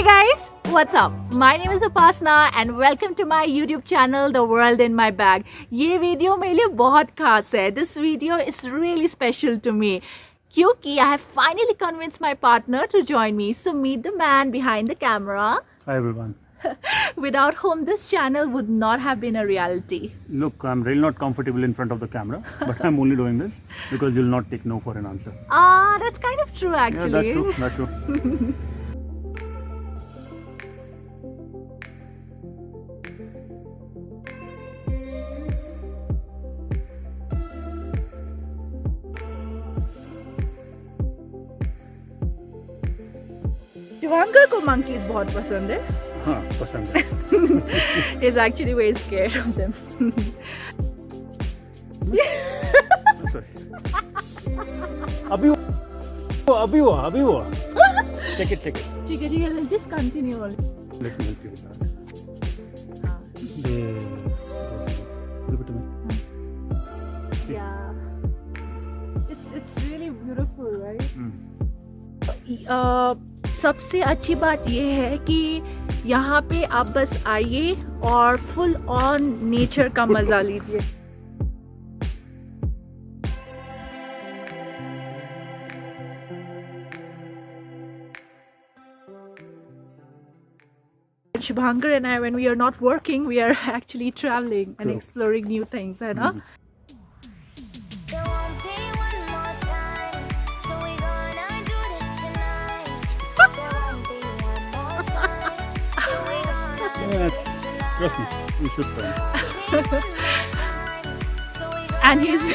Hey guys, what's up? My name is Upasna and welcome to my YouTube channel The World in My Bag. ये video मेरे लिए बहुत खास है. This video is really special to me क्योंकि I have finally convinced my partner to join me. So meet the man behind the camera. Hi everyone. Without whom this channel would not have been a reality. Look, I'm really not comfortable in front of the camera, but I'm only doing this because you'll not take no for an answer. Ah, that's kind of true actually. Yeah, that's true. That's true. Shivankar को monkeys बहुत पसंद है. हाँ, पसंद है. He's actually very scared of them. Sorry. अभी हुआ. Check it. ठीक है, let's just continue. Let me help you with that. Give it to me. Yeah. It's really beautiful, right? सबसे अच्छी बात ये है कि यहाँ पे आप बस आइए और फुल ऑन नेचर का मजा लीजिए. Shubhankar and I, when we are not working, we are actually traveling and exploring new things, है ना? Yes, trust me, you should try. And he's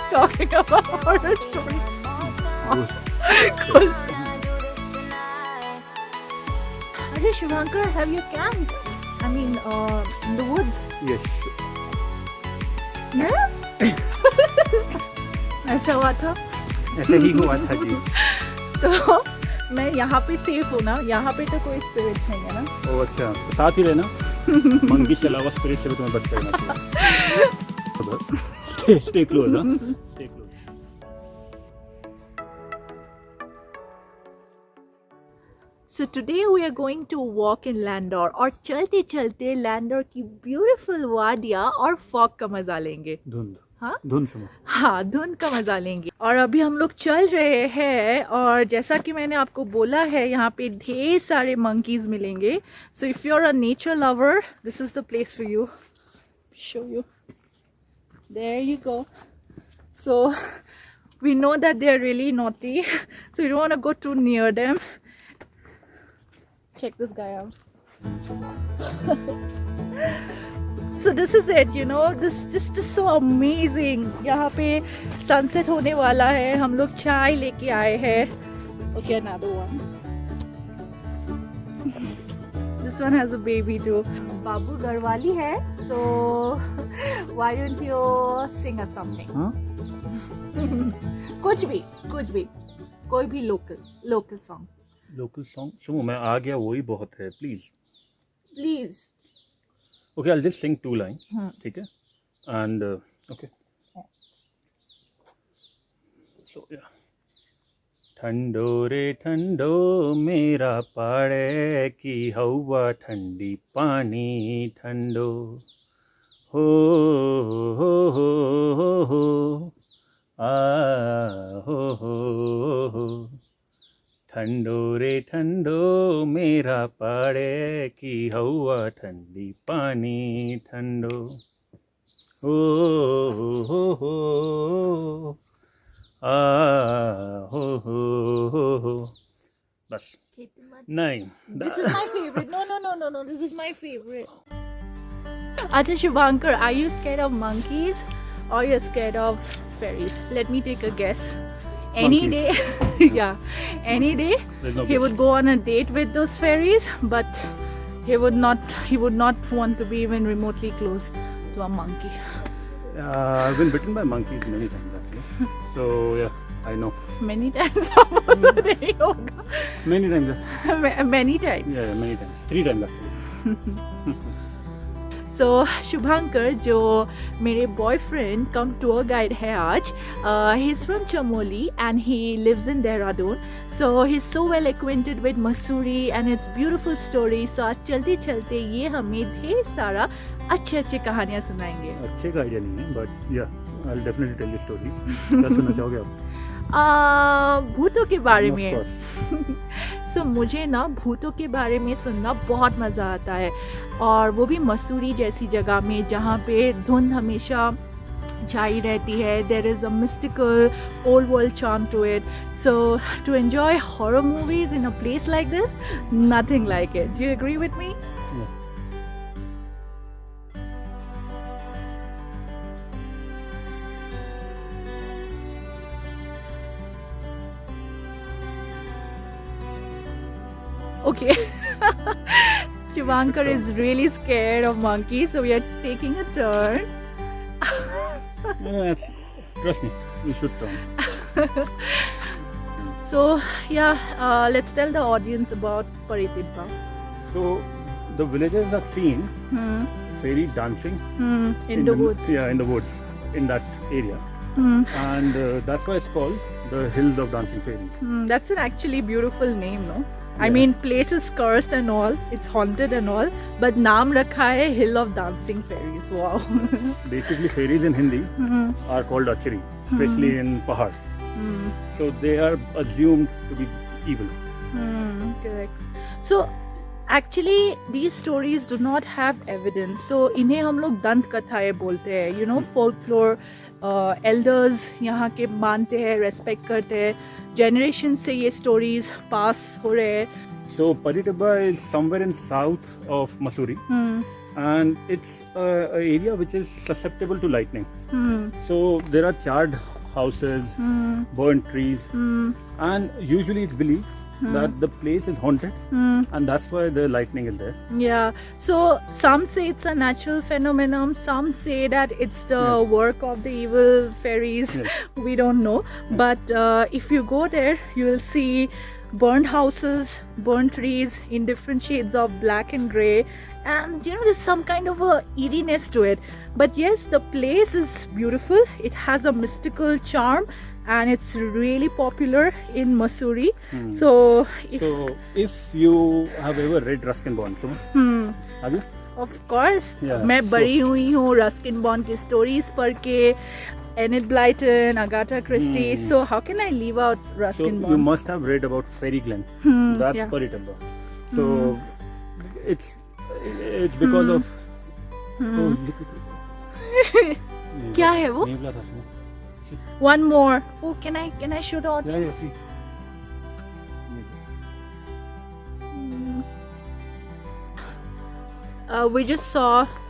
talking about horror stories. Ajay, Shubhankar, have you camped? I mean, in the woods? Yes. Yeah? ऐसा हुआ था? ऐसे ही हुआ था जी. तो मैं यहाँ पे सेफ हूँ ना? यहाँ पे तो कोई स्पिरिट्स नहीं है ना? ओह अच्छा, तो साथ ही रहना. मंकी के अलावा स्पिरिट से भी तुम्हें बच करना चाहिए. Stay close, huh? Stay close. So today we are going to walk in Landor और चलते चलते लैंडोर की ब्यूटीफुल वादियाँ और फॉग का मजा लेंगे. धुंध. हाँ? धुंध सुनो. हाँ, धुंध का मजा लेंगे. और अभी हम लोग चल रहे हैं और जैसा कि मैंने आपको बोला है यहाँ पे ढेर सारे monkeys मिलेंगे. So if you're a nature lover, this is the place for you. Show you. There you go. So we know that they're really naughty, so we don't want to go too near them. Check this guy out. So this is it, you know, this just so amazing. यहाँ पे sunset होने वाला है. हम लोग चाय लेके आए हैं. Okay, another one. This one has a baby too. बाबू गढ़वाली है, तो why don't you sing us something? हाँ? कुछ भी, कोई भी local song. Local song. सुनो, मैं आ गया वही बहुत है. Please. Okay, I'll just sing 2 lines. ठीक है? And okay. So yeah. ठंडो रे ठंडो मेरा पाड़े की हवा ठंडी पानी ठंडो हो आ हो ठंडो रे ठंडो मेरा पाड़े की हवा ठंडी पानी ठंडो हो आ हो बस. नहीं. This is my favorite. No. This is my favorite. Acha Shubhankar, are you scared of monkeys or you're scared of fairies? Let me take a guess. Any day, yeah, any day he would go on a date with those fairies, but he would not want to be even remotely close to a monkey. I've been bitten by monkeys many times actually. So yeah, I know. Many times. Many times. Many times. Yeah, many times. 3 times actually. So Shubhankar, जो मेरे boyfriend कम tour guide है आज, he's from Chamoli and he lives in Dehradun. So he's so well acquainted with Mussoorie and its beautiful story. So आज चलते चलते ये हमें ढेर सारा अच्छे कहानियाँ सुनाएंगे. अच्छे का आइडिया नहीं है, but yeah, I'll definitely tell you stories. क्या सुनना चाहोगे आप? भूतों के बारे Of में. course. सो मुझे ना भूतों के बारे में सुनना बहुत मज़ा आता है, और वो भी मसूरी जैसी जगह में जहाँ पे धुंध हमेशा छाई रहती है. There is a mystical old world charm to it. So to enjoy horror movies in a place like this, nothing like it. Do you agree with me? Yeah. Okay. Shubhankar is really scared of monkeys, so we are taking a turn. Yeah, trust me, you should turn. So yeah, let's tell the audience about Paritibba. So the villagers are seen fairy dancing In the woods. Yeah, in the woods, in that area, and that's why it's called the Hills of Dancing Fairies. That's an actually beautiful name, no? I mean, place is cursed and all, it's haunted and all, but naam rakha hai Hill of Dancing Fairies. Wow. Basically, fairies in Hindi are called achari, especially in Pahad. So they are assumed to be evil. Correct. So actually these stories do not have evidence, so इन्हें हम लोग दंत कथाएं बोलते हैं. You know, folklore. Elders यहाँ के मानते हैं, रेस्पेक्ट करते हैं. जनरेशन से ये स्टोरीज पास हो रहे हैं. So Paritibba is somewhere in south of Mussoorie, and it's an area which is susceptible to lightning. So there are charred houses, burnt trees, and usually it's believed that the place is haunted, and that's why the lightning is there. Yeah, so some say it's a natural phenomenon, some say that it's the work of the evil fairies. We don't know, but if you go there, you will see burnt houses, burnt trees in different shades of black and grey, and you know, there's some kind of a eeriness to it. But yes, the place is beautiful. It has a mystical charm, and it's really popular in Mussoorie. So if you have ever read Ruskin Bond, so have you? of course, Yeah, मैं so- बड़ी हुई हूँ Ruskin bond की stories पढ़ के, Enid Blyton, Agatha Christie. So how can I leave out So Ruskin you Bond? must have read about Fairy Glen. That's yeah. Paritibba. So it's because of. Oh, look at it. क्या है वो? नेवला था उसमें. One more. Oh, can I show the audience? Yeah, see.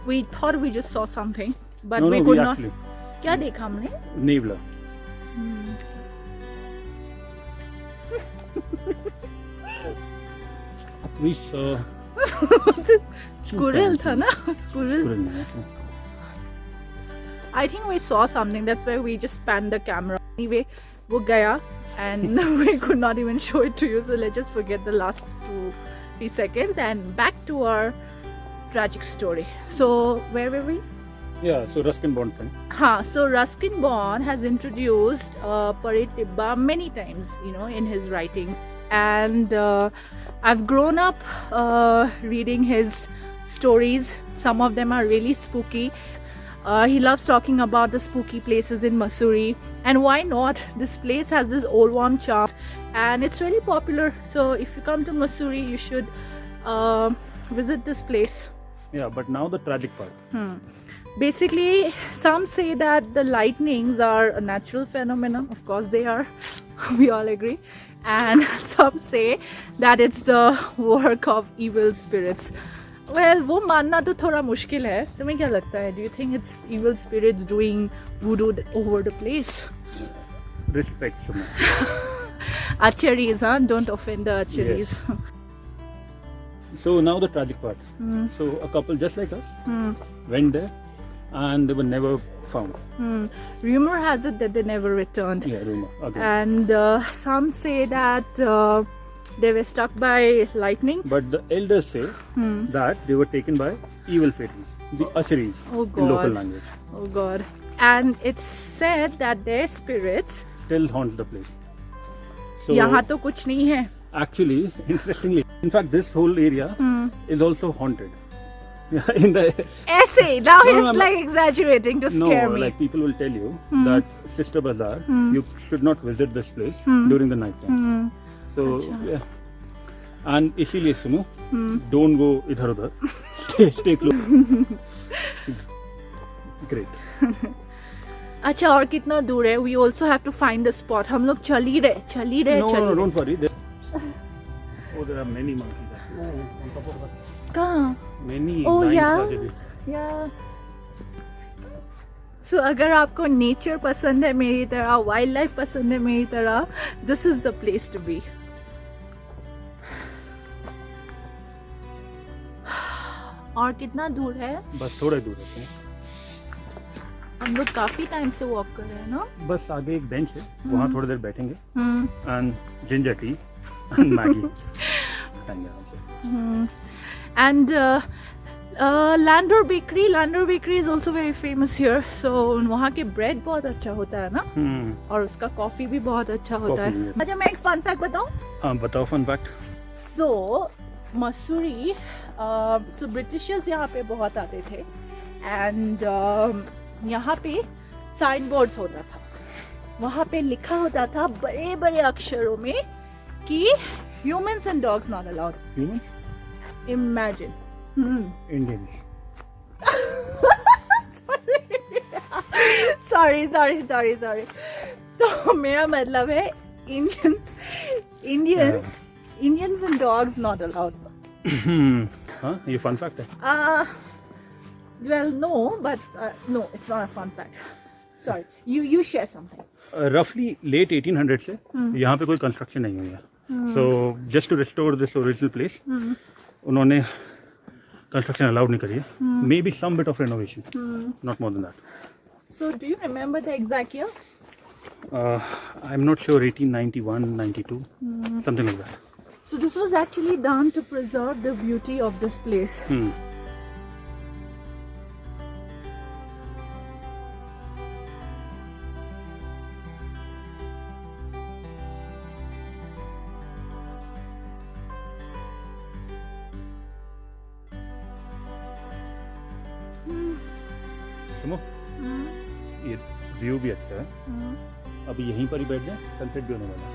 We thought we just saw something, but No, we no, could we not. actually. क्या देखा हमने? Nevla. We saw. Squirrel था ना? Squirrel. Squirrel नहीं है. I think we saw something. That's why we just panned the camera. Anyway, वो गया and we could not even show it to you. So let's just forget the last 2-3 seconds and back to our tragic story. So where were we? Yeah, so Ruskin Bond thing. So Ruskin Bond has introduced Paritibba many times, you know, in his writings. And I've grown up reading his stories. Some of them are really spooky. He loves talking about the spooky places in Mussoorie. And why not? This place has this old warm charm and it's really popular. So if you come to Mussoorie, you should visit this place. Yeah, but now the tragic part. Basically, some say that the lightnings are a natural phenomenon. Of course they are. We all agree. And some say that it's the work of evil spirits. Well, वो मानना तो थोड़ा मुश्किल है. तुम्हें क्या लगता है? Do you think it's evil spirits doing voodoo over the place? Respect, Suma. Acharies, huh? Don't offend the acharies. Yes. So now the tragic part. So a couple just like us went there and they were never found. Rumor has it that they never returned. Yeah, rumor. Okay. And some say that they were struck by lightning. But the elders say that they were taken by evil fairies, the Acharis, Oh in local God. language. Oh God. And it's said that their spirits Still haunts the place. So यहाँ तो कुछ नहीं है. actually, interestingly, in fact, this whole area is also haunted. Yeah, in the ऐसे now No, he's no, like exaggerating to no, scare me. like people will tell you that Sister Bazaar, you should not visit this place during the night time. So yeah, and इसीलिए सुनो, don't go इधर उधर, stay close. Great. अच्छा और कितना दूर है? We also have to find the spot. हम लोग चल ही रहे. No, don't worry. Oh, there are many monkeys. Oh, on top of us. कहाँ? Many Oh, lines yeah. started. Yeah. So अगर आपको नेचर पसंद है मेरी तरह, वाइल्ड लाइफ पसंद है मेरी तरह, this is the place to be. और कितना दूर है? बस थोड़ा दूर है. हम लोग काफी टाइम से वॉक कर रहे हैं ना? बस आगे एक बेंच है, वहाँ थोड़ी देर बैठेंगे. And ginger tea and Maggie. खाएंगे आराम से. And Landor Bakery is also very famous here. So वहाँ के ब्रेड बहुत अच्छा होता है ना? और उसका कॉफी भी बहुत अच्छा होता है. Coffee, yes. अच्छा मैं एक फन फैक्ट बताऊं? हाँ बताओ fun fact. So Mussoorie, so Britishers यहाँ पे बहुत आते थे and यहाँ पे साइन बोर्ड्स होता था. वहाँ पे लिखा होता था बड़े बड़े अक्षरों में कि humans and dogs not allowed. Humans? Imagine. Indians. sorry. तो मेरा मतलब है Indians and dogs not allowed. हाँ ये fun fact है. Well, no, but no, it's not a fun fact. Sorry, you share something. Roughly late 1800 से यहाँ पे कोई कंस्ट्रक्शन नहीं हुई है. So just to restore this original place, उन्होंने कंस्ट्रक्शन अलाउड नहीं करी है. Maybe some bit of renovation, not more than that. So, do you remember the exact year? I'm not sure, 1891, 92, something like that. So, this was actually done to preserve the beauty of this place. सुनो, ये view भी अच्छा है. अभी यहीं पर ही बैठ जाए, सनसेट भी होने वाला है.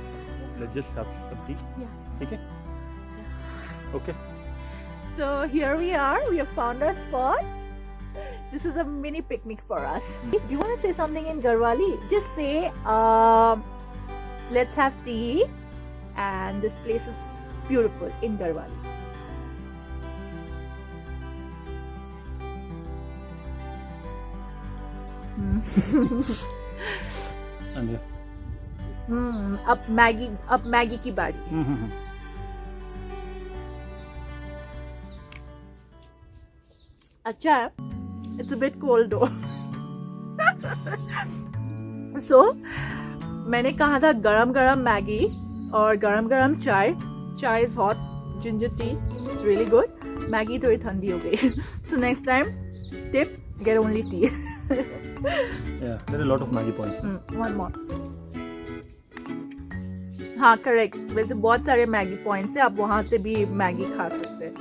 Let's just have some tea. Yeah. ठीक है? Okay. So here we are. We have found our spot. This is a mini picnic for us. Do you want to say something in Garhwali? Just say, let's have tea. And this place is beautiful in Garhwali. And yeah. अब Maggi की बारी. अच्छा है. It's a bit cold though. So मैंने कहा था गरम गरम मैगी और गरम गरम चाय. चाय is hot, ginger tea, it's really good. Maggi थोड़ी ठंडी हो गई. So next time, tip, get only tea. Yeah, there are a lot of Maggie points. One more. हाँ करेक्ट. वैसे बहुत सारे मैगी पॉइंट्स है, आप वहाँ से भी मैगी खा सकते हैं.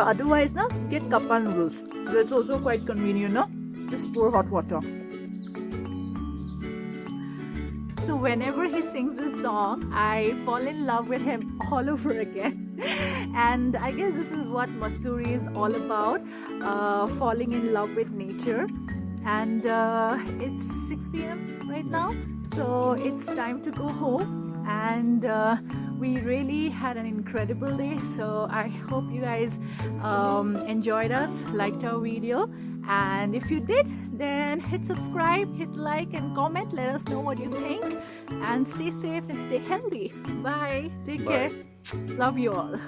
Otherwise na, get kappa noodles. That's also quite convenient, no? Just pour hot water. So whenever he sings this song, I fall in love with him all over again. And I guess this is what Mussoorie is all about, falling in love with nature. And it's 6 p.m. right now, so it's time to go home. And we really had an incredible day, so I hope you guys enjoyed us, liked our video. And if you did, then hit subscribe, hit like and comment. Let us know what you think. And stay safe and stay healthy. Bye. Take care. Love you all.